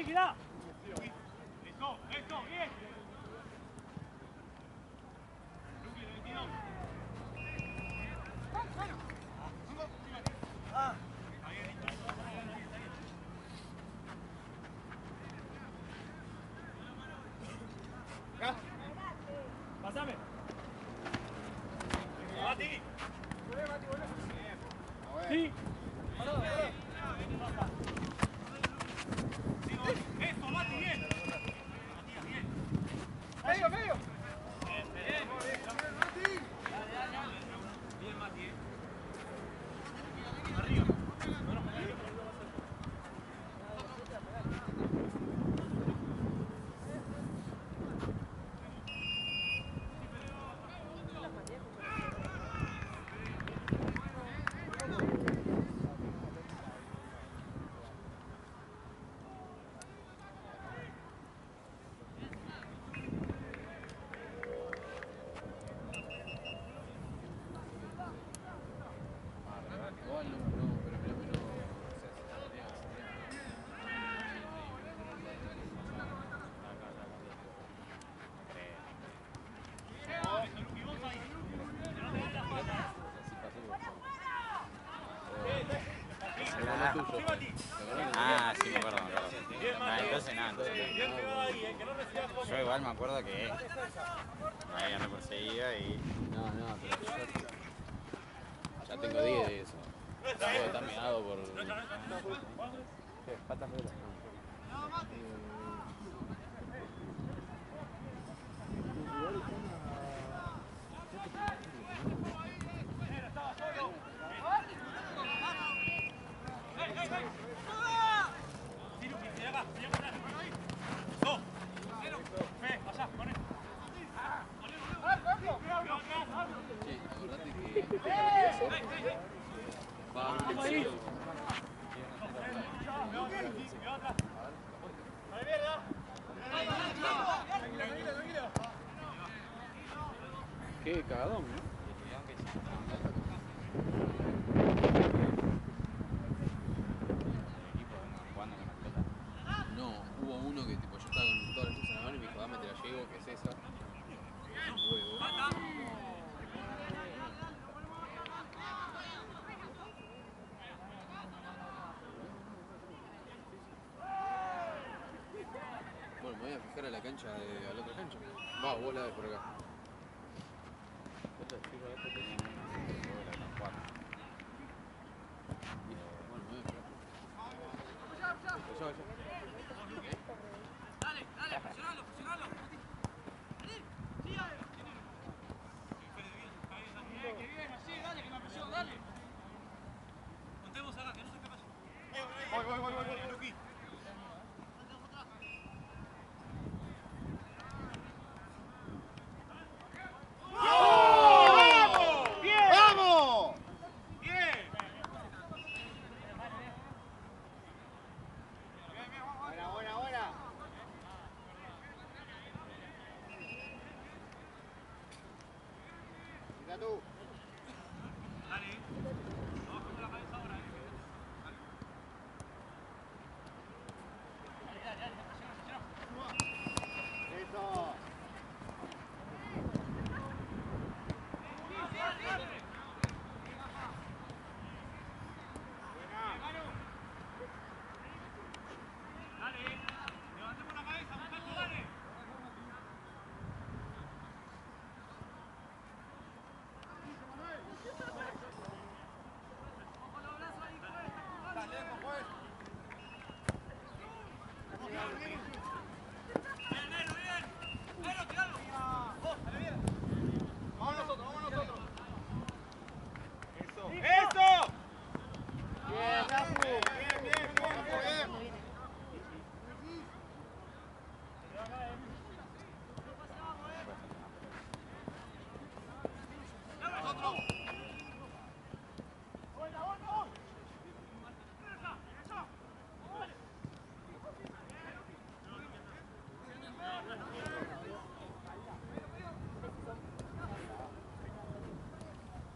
rígida. Eso, bien. Pásame. Mati. Sí. Eso, Mati, bien. Matías, bien. Medio. Bien, Mati. Bien, Mati, Arriba. Ah, sí, me acuerdo. Entonces nada, yo igual me acuerdo que me habían reperseguido y... No, pero ya tengo 10 de eso. Todo está mirado por... ¿Qué? Patas velas. Qué cagadón, ¿no? No, hubo uno que tipo yo estaba con todas las cosas en la mano y me dijo, dame, te la llevo, que es esa. Un huevo. Bueno, me voy a fijar a la cancha a la otra cancha. Va, vos la ves por acá. Bueno, me voy a fijar. Allá. Dale, presionalo. Que bien, así, dale, que me presión, dale. Contemos acá, que no se escape. Voy, Luqui.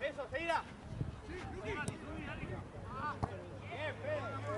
Eso, seguida. Bien, Fede.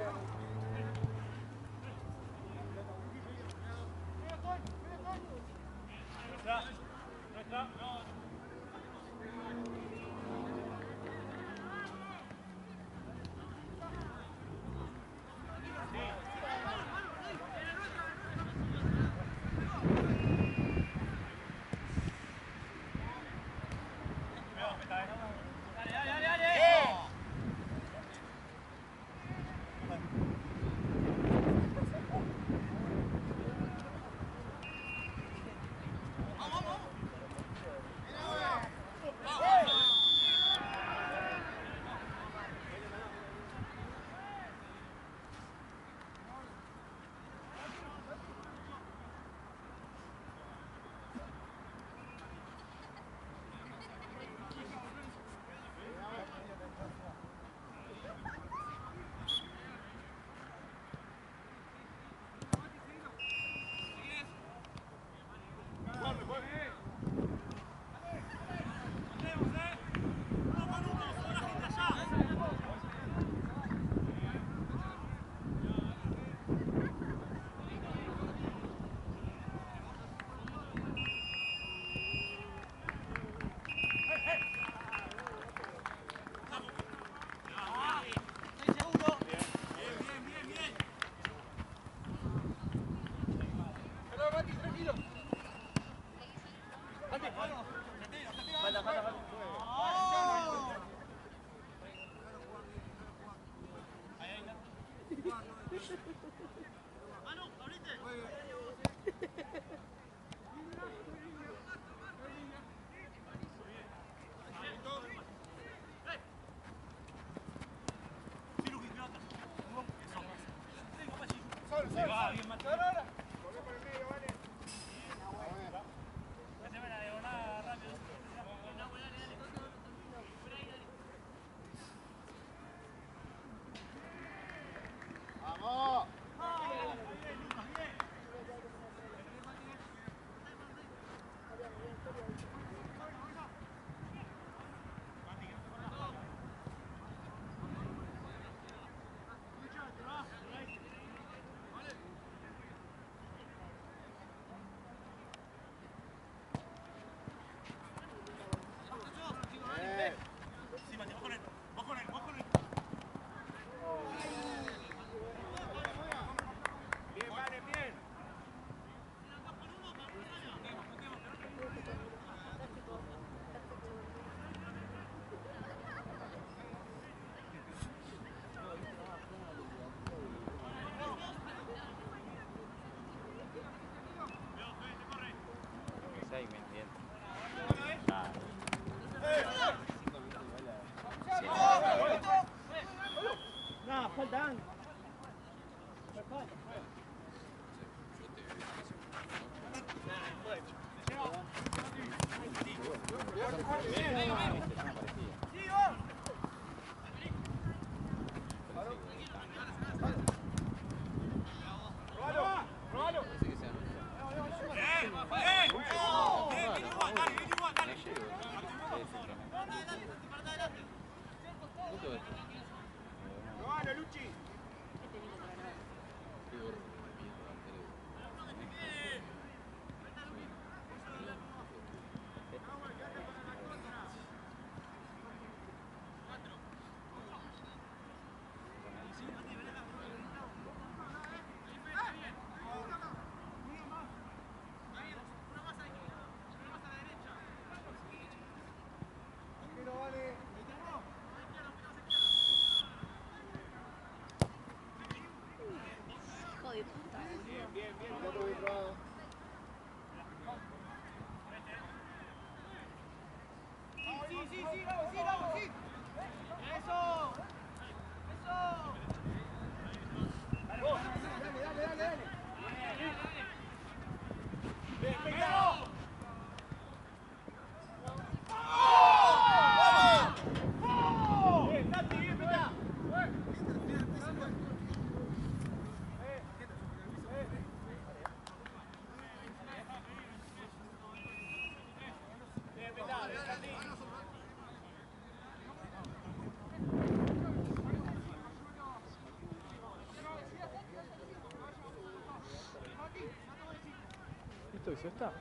¿Esto es esta?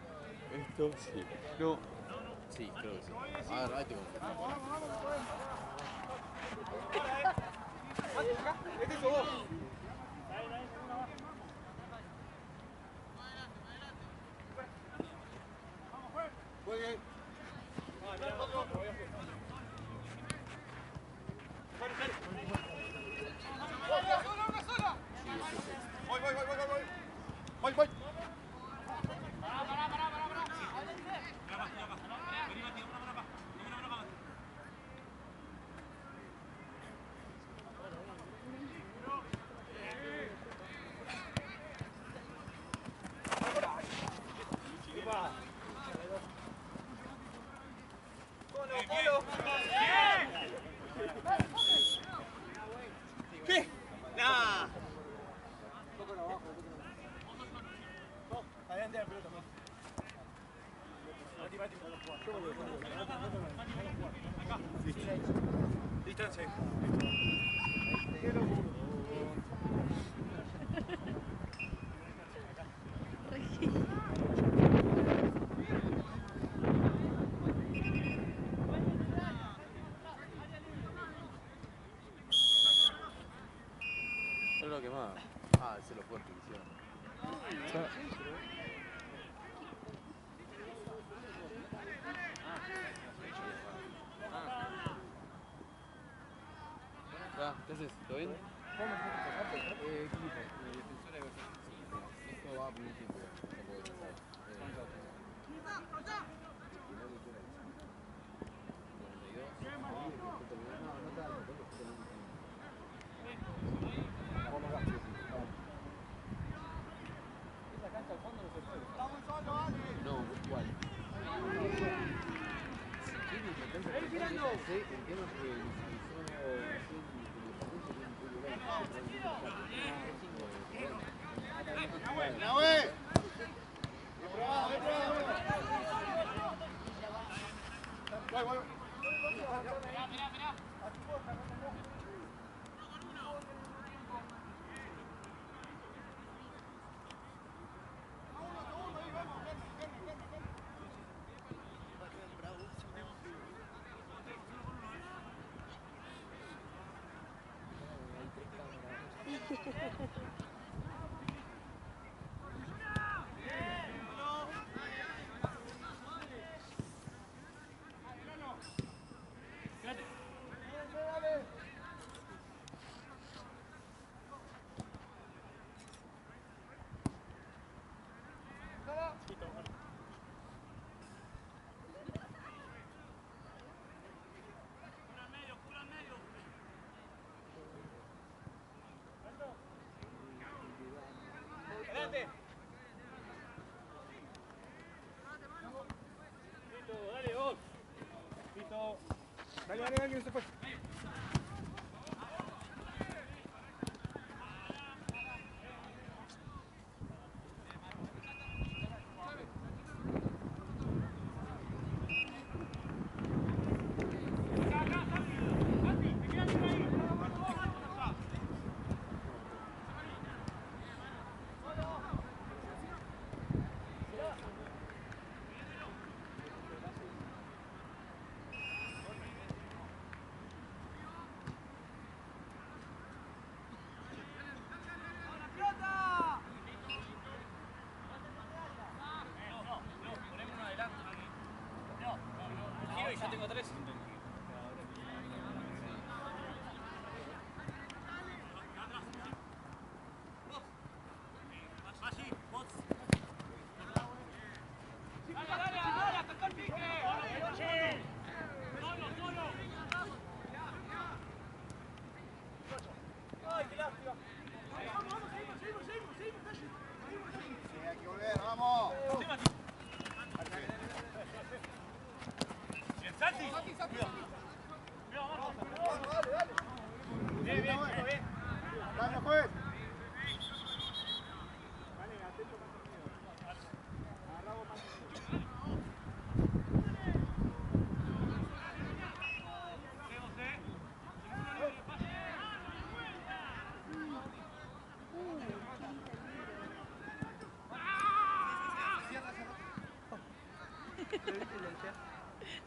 Esto sí. No. Sí, creo que sí. A ver, ahí te confirmo. Este sos vos. Juegue. Vamos, Distancia. No lo quemaba. Ah, ese lo fue que hicieron. ¿Qué haces? ¿Todo bien? Defensora de esto va por un tiempo, no puedo pensar. No, ¿cuál? Sí, entiendo que Dale, que no se fue. Yo tengo 3.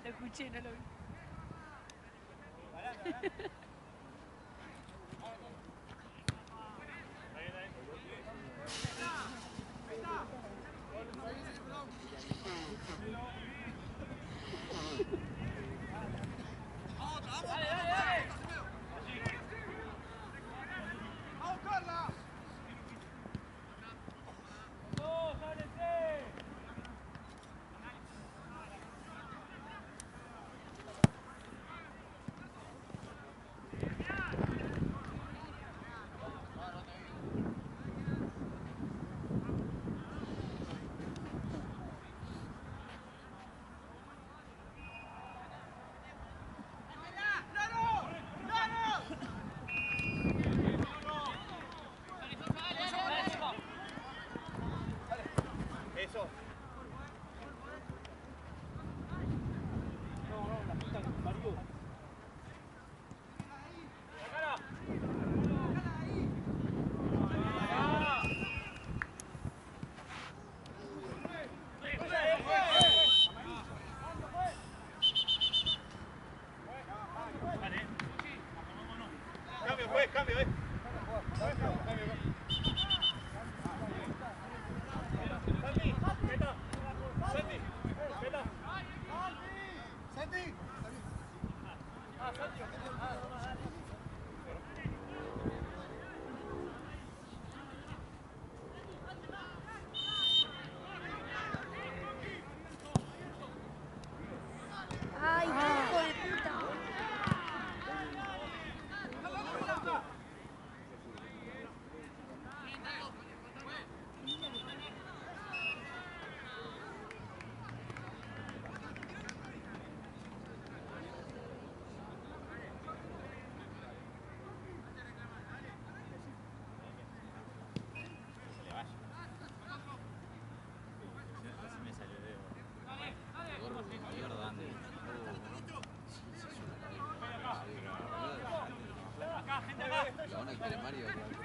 Lo escuché, no lo vi.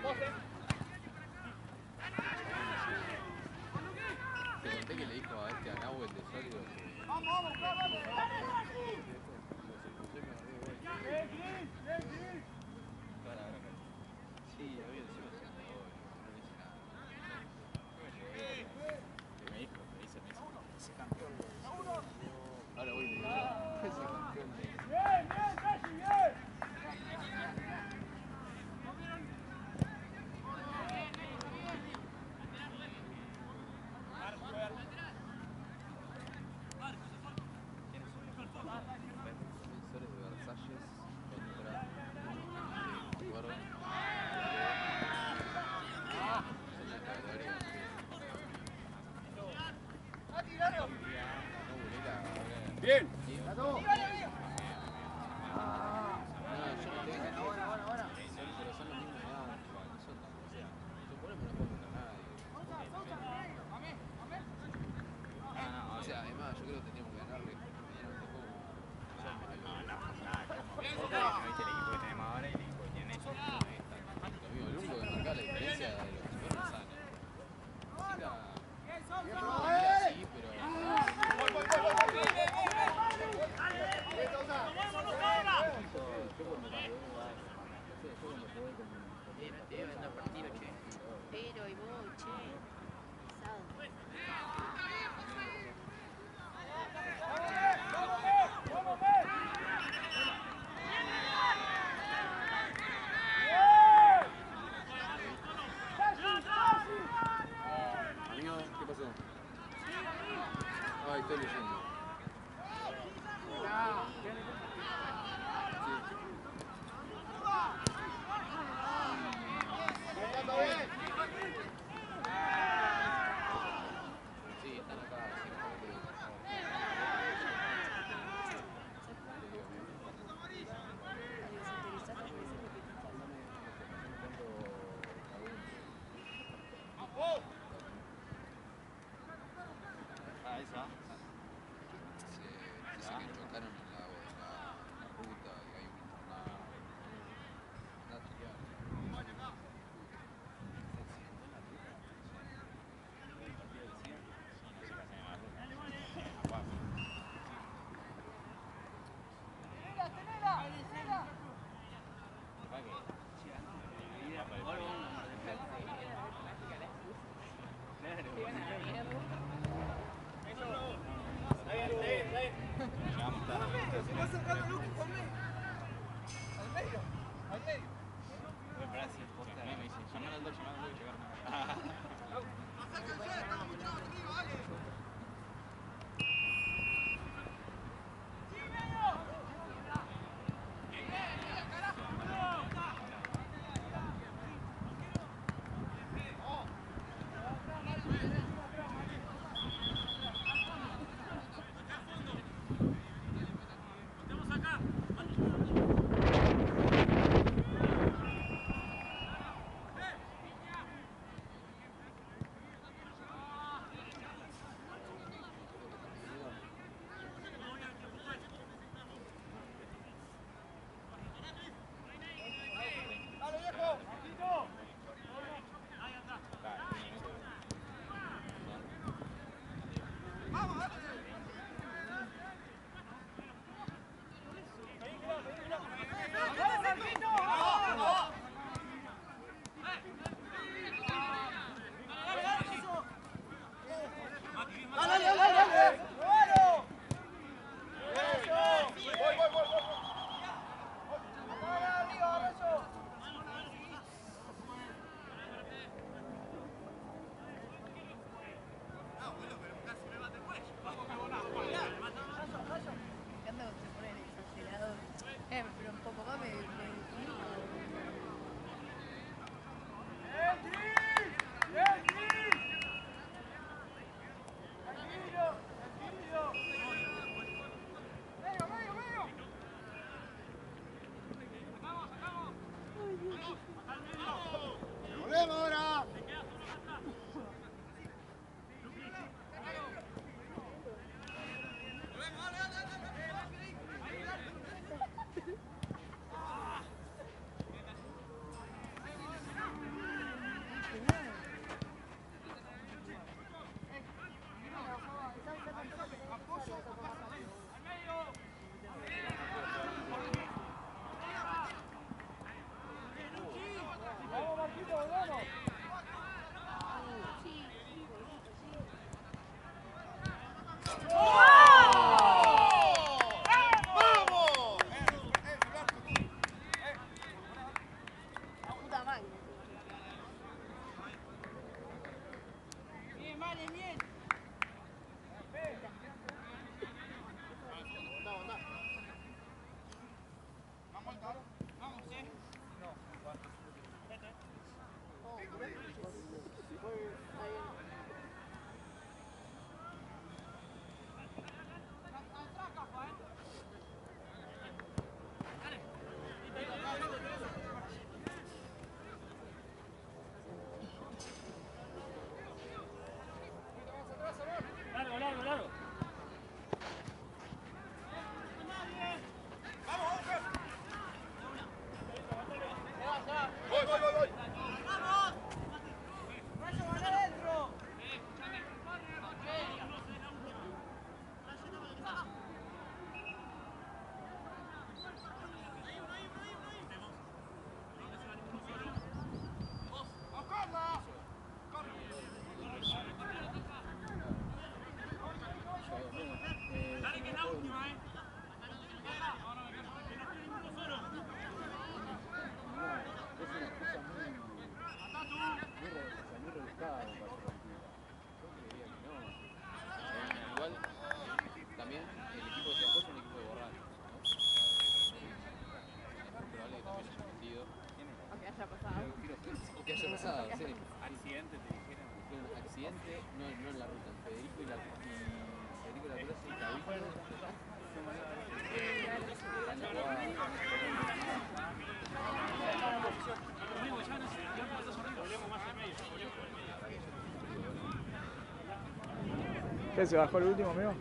Te conté que le dijo a este a Nahuel de Sólido que... Sí, había encima se mudó, no le hice nada. Me dijo, me dice. Ese campeón. Ahora voy y le digo, ese campeón de... Defensores de Versalles contra Guarda. Bien. No, yo no tengo ahora. Pero son los mismos de antes, igual, nosotros, o sea, suponemos no puedo contra nadie. O sea, además yo creo que tendríamos que ganarle medianamente poco. ¿Viste el equipo que tenemos ahora y el equipo que tienen ellos? Lo mismo, el único que marca la diferencia de los que son Sana. Sí, pero... Pero y vos, che. Amigo, ¿qué pasó? Ay, estoy leyendo. Igual, también el equipo de San José es un equipo de borrachos, ¿no? Es probable que también haya metido. O que haya pasado. O que haya pasado, sí. Accidente, te dijeron. Un accidente, no en la ruta. Federico y la Plaza y Cabito. ¿Qué se bajó el último, amigo?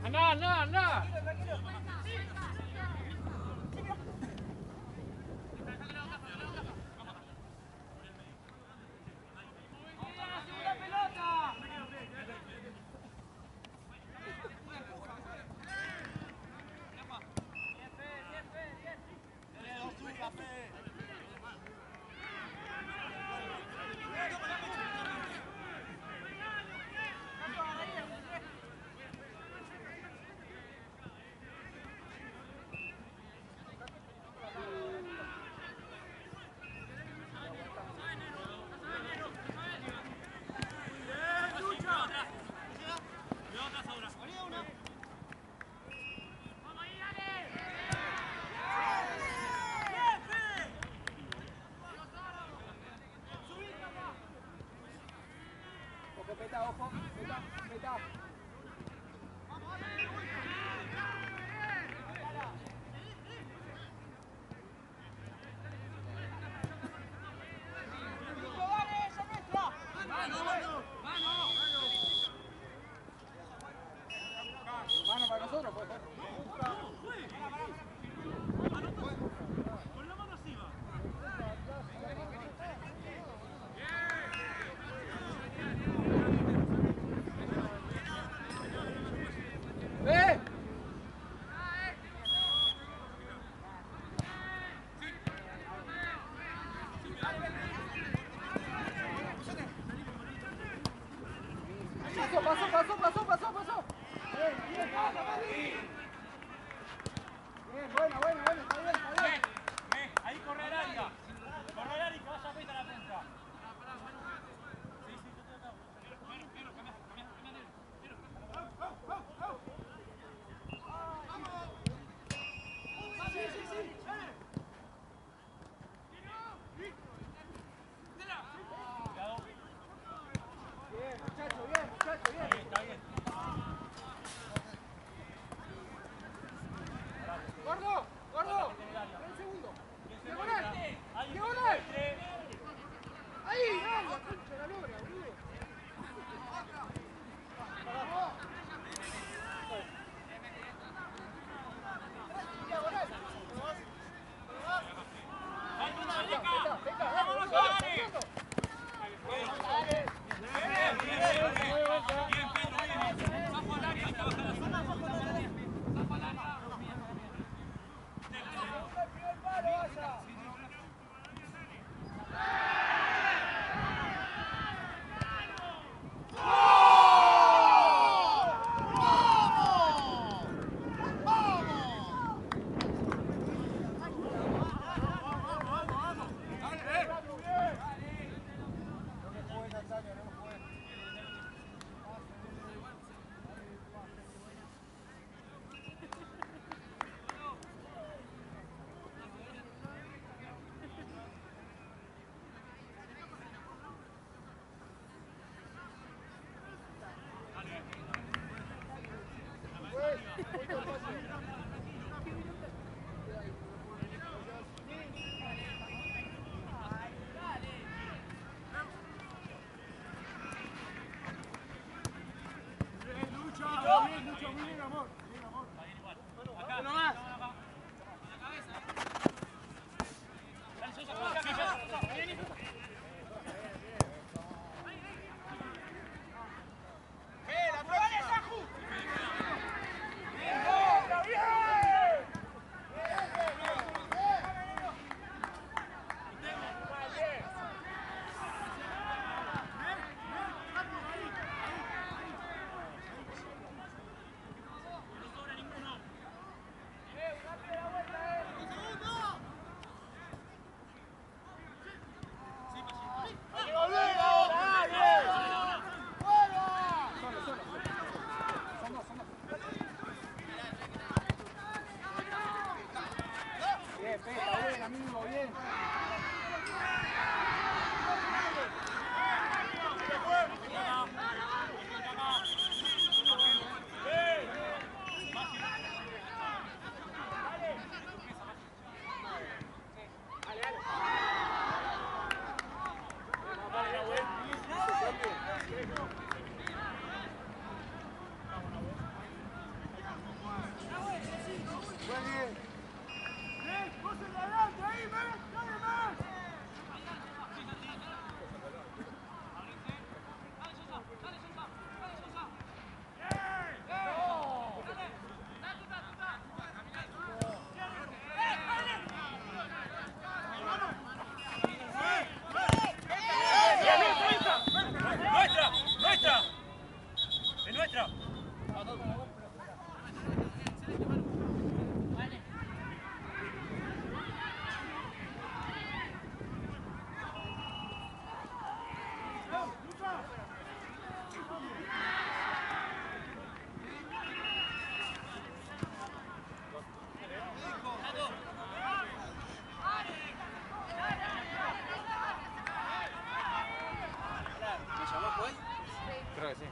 Andá, andá, andá. Mano para nosotros, pues. ¡Ve! Pasó. Bien, bueno, está bien. Ahí corre el área. Corre el área y que vaya a pita la punta. Bien, muchacho, bien. Está bien. Gordo. Un segundo. ¡Diagonal! Ahí, vamos, concha de la lora, boludo. creo que sí.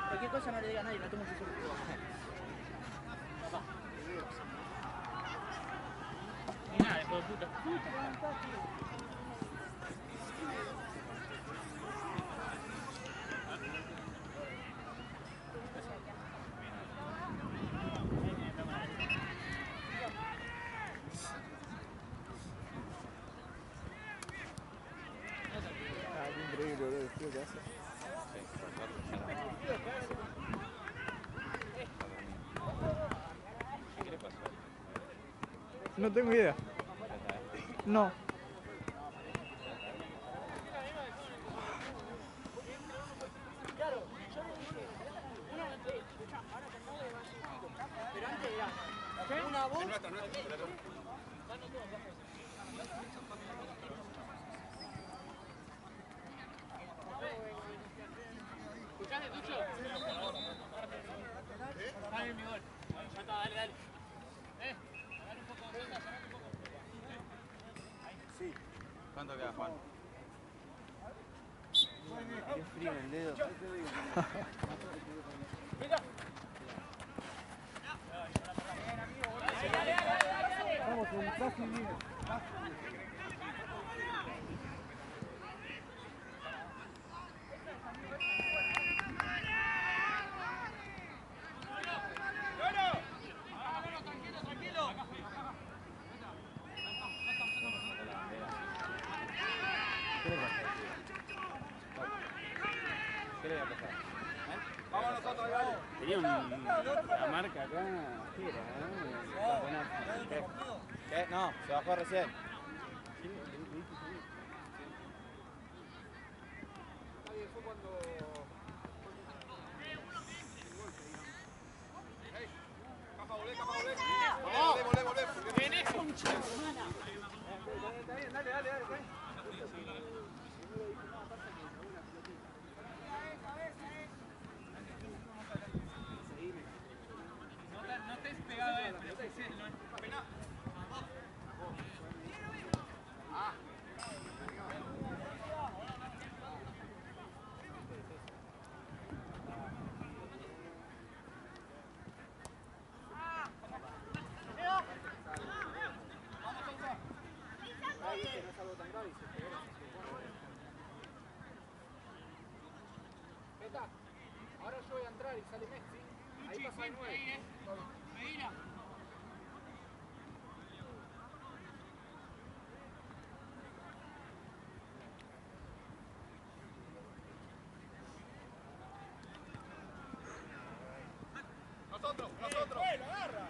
Cualquier cosa no le diga a nadie, la tomo yo solo. Ni nada, hijo de puta. Ah, qué increíble, boludo, el frío que hace. No tengo idea. No. Pero antes era una voz. ¿Escuchaste, Tucho? Dale mi gol. Ya está, dale, dale. Dale un poco, dale un poco. ¿Cuánto queda, Juan? Qué frío en el dedo. Vamos, con casi bien. ¿Qué le va a pasar? Vamos nosotros, dale. Tenía una marca acá. ¿Qué era? ¿Qué? No, se bajó recién. Caja, volé. Volé. Tenés concha, hermana. Está bien, dale, dale. No estés pegado a él, pero sí, no es. Ahora yo voy a entrar y sale Messi. Ahí pasa de 9. Medina. Nosotros. Agarra.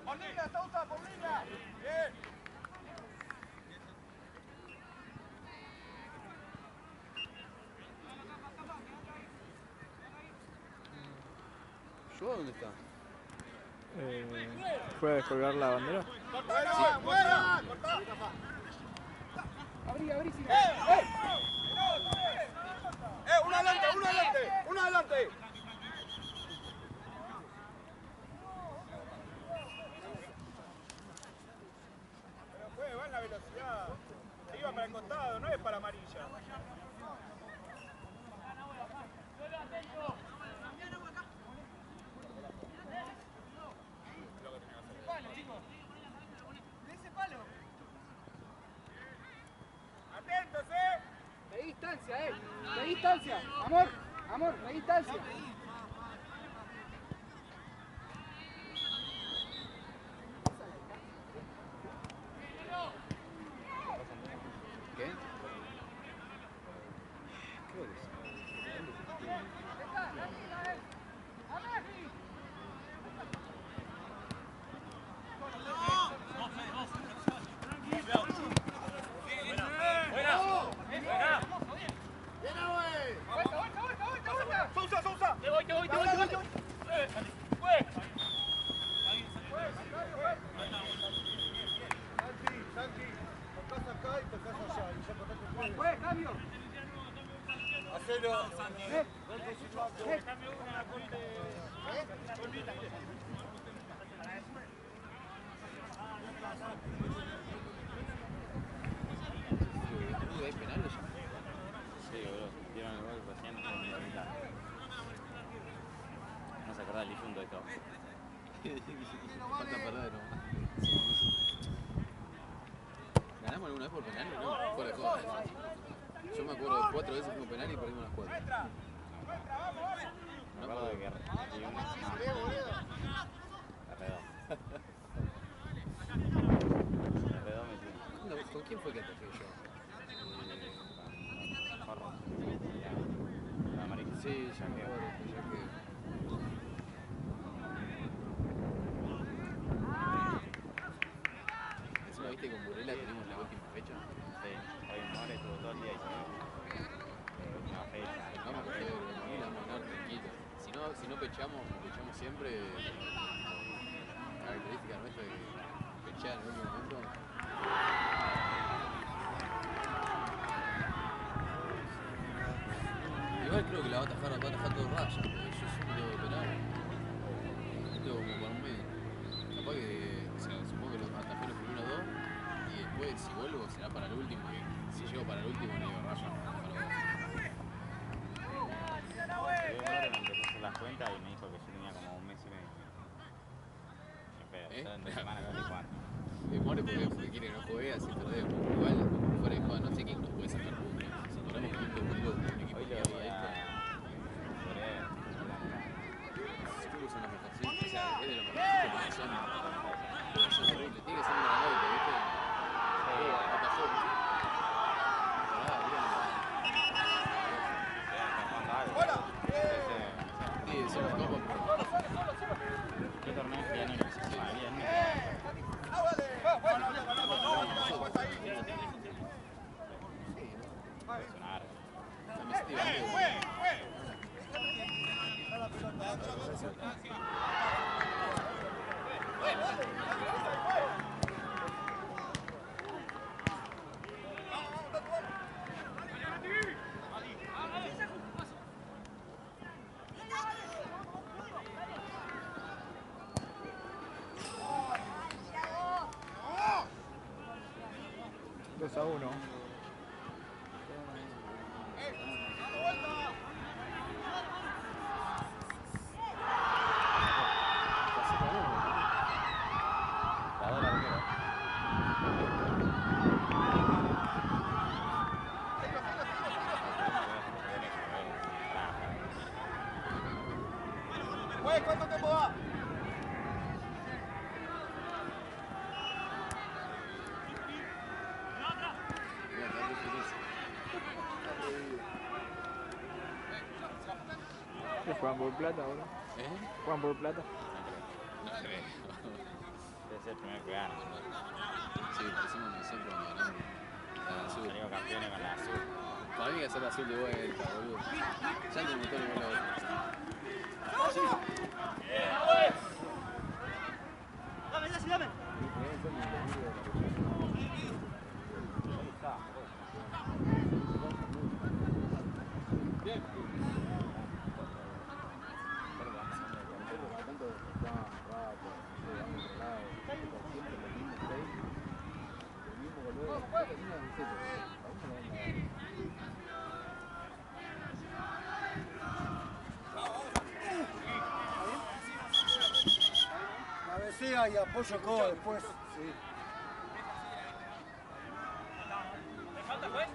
Por línea, Sousa, por línea. Bien. ¿Yo dónde está? ¿Fue a descolgar la bandera? ¡Fuera! Abrí, sí. ¡Uno adelante! Pero va en la velocidad. Se iba para el costado, no es para amarilla. ¡Atentos, De distancia, de distancia. Amor, de distancia. ¿Qué? Creo que sí. ¿Hay penales ya? Sí, boludo. Dieron el gol recién. No se acordaba el difunto de todo. Falta perder nomás. ¿Ganamos alguna vez por penal o no? Fuera de joda. Yo me acuerdo de 4 veces fuimos penal y perdimos las 4. Me acuerdo de que Arredó. Arredó metió. ¿Con quién fue que atajé yo? Farro. La marica. Sí, ya me acuerdo, ya que... Encima, viste, con Burela tenemos la última fecha. Sí, hoy More estuvo todo el día y se última fecha. Vamos a coger, vamos a ganar tranquilo. Si no pechamos siempre, característica nuestra de pechar en el último momento. Igual creo que la va a atajar todo Raya, porque yo siento penal. Esto como para un medio. Capaz que, o sea, supongo que los atajé los primeros 2 y después si vuelvo será para el último, y si llego para el último le digo Raya. Me empezó a hacer las cuentas y me dijo que yo tenía como un mes y medio. Pero yo en 2 semanas no sé cuánto. More porque quiere que no juegue, así perdemos. Igual, fuera de juego, no sé quién nos puede sacar puntos. Si ponemos puntos de un equipo Hoy que le va voy a esto. Creo que son los mejorcitos, o sea, es de los mejorcitos porque son horribles. Tiene que ser un grandote, ¿viste? Atajó. Sí, son los copos. ¿Qué torneo es que ya no necesito? A 1. ¿Cuánto tiempo va? ¿Juegan por plata ahora? ¿Juegan por plata? No creo. Debe ser el primero que gana. Sí, lo hicimos nosotros cuando ganamos la azul. Salimos campeones con la azul. Para mí hay que hacer la azul de vuelta, boludo. Ya no me gustó ningún lado. ¡Dame, Jessy, dame! Bien. Cabecea y apoyo todo después. Sí. ¿Falta juez?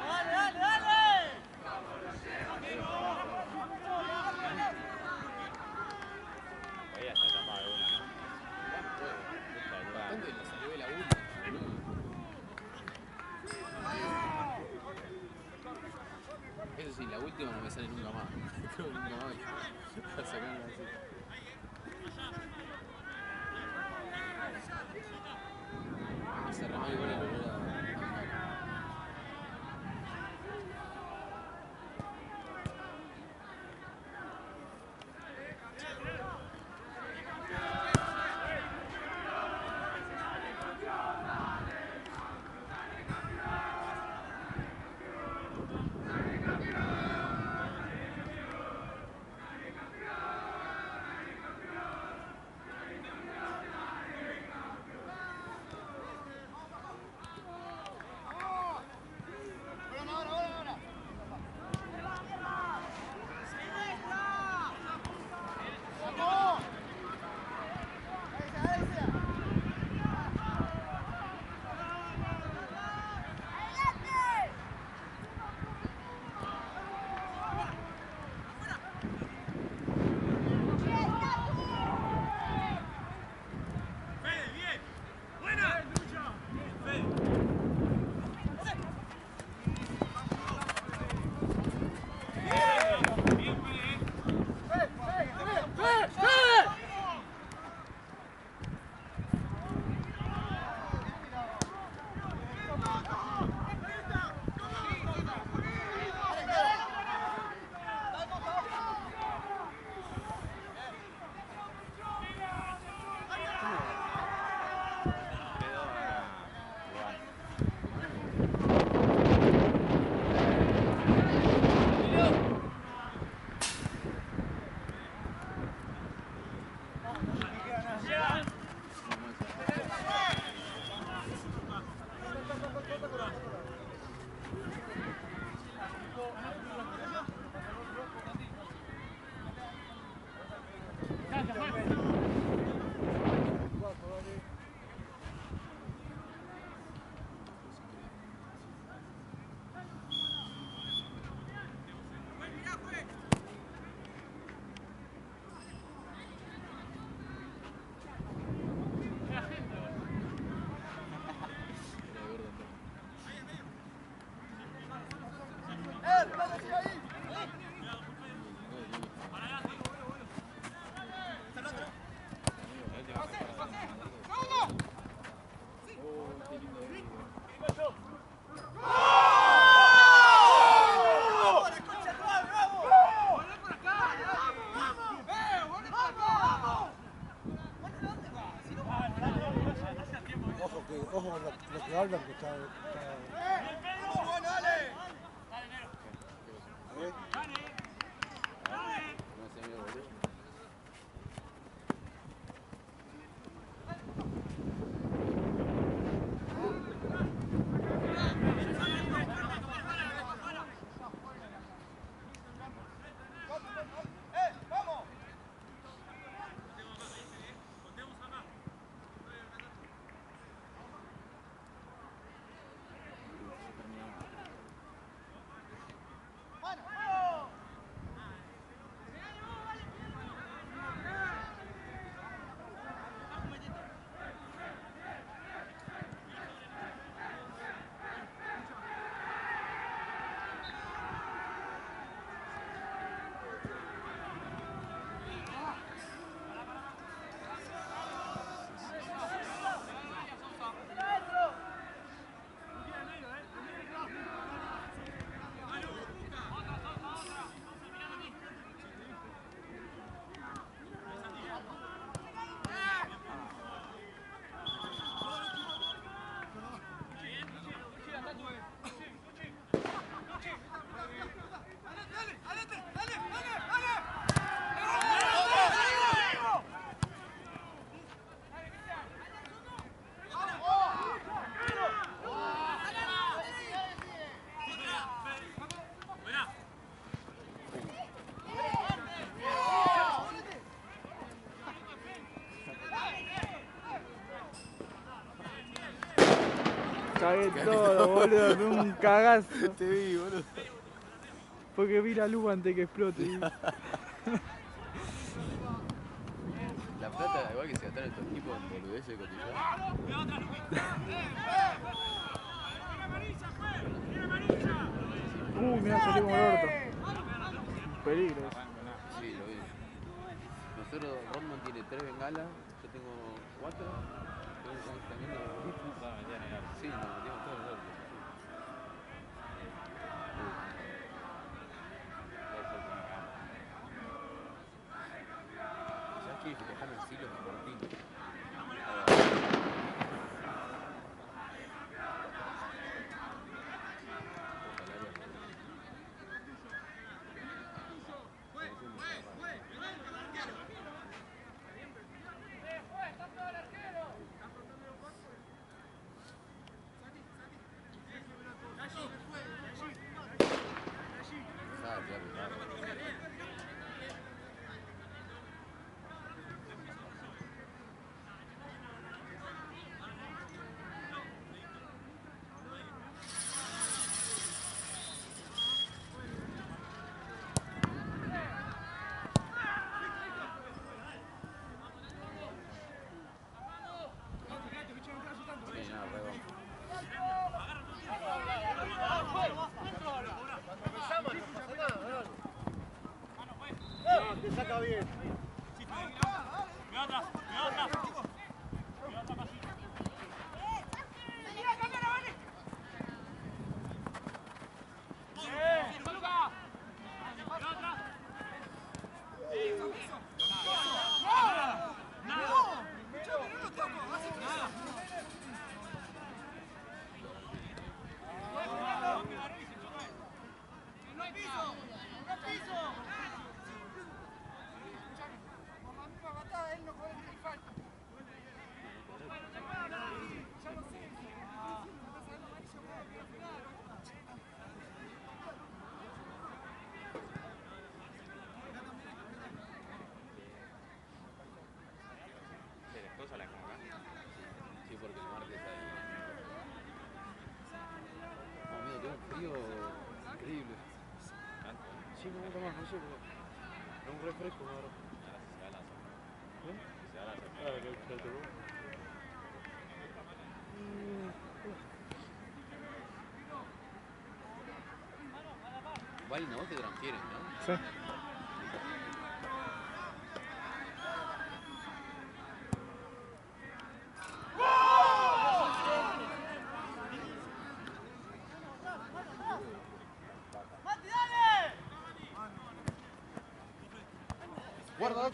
¡Dale, dale, dale! Podía estar tapado de una, ¿no? Bastante le salió de la última, boludo. Eso sí, la última no me sale nunca más. Creo que nunca más voy a sacarla así. Se remó igual el olor a... Albert que está... ¡Bueno, dale! No sé, mira, boludo. Cagué todo, boludo, de un cagazo. Te vi, boludo. Porque vi la luz antes que explote. La plata, igual que se gastaron estos tipos en boludeces de cotillar. Mirá, salió como el orto. Peligro. Sí, lo vi. Nosotros, Rodman tiene 3 bengalas, yo tengo 4. También lo... Sí, nos metimos todos los ortos. ¿Sabes qué? Dejaron silos de Martín. Te saca bien. Sí, porque el martes hay... Amigo, tengo un frío increíble. Sí, me gusta más, no sé, pero... Es un refresco ahora. Valen, a vos te transfieren, ¿no? Sí. Guarda,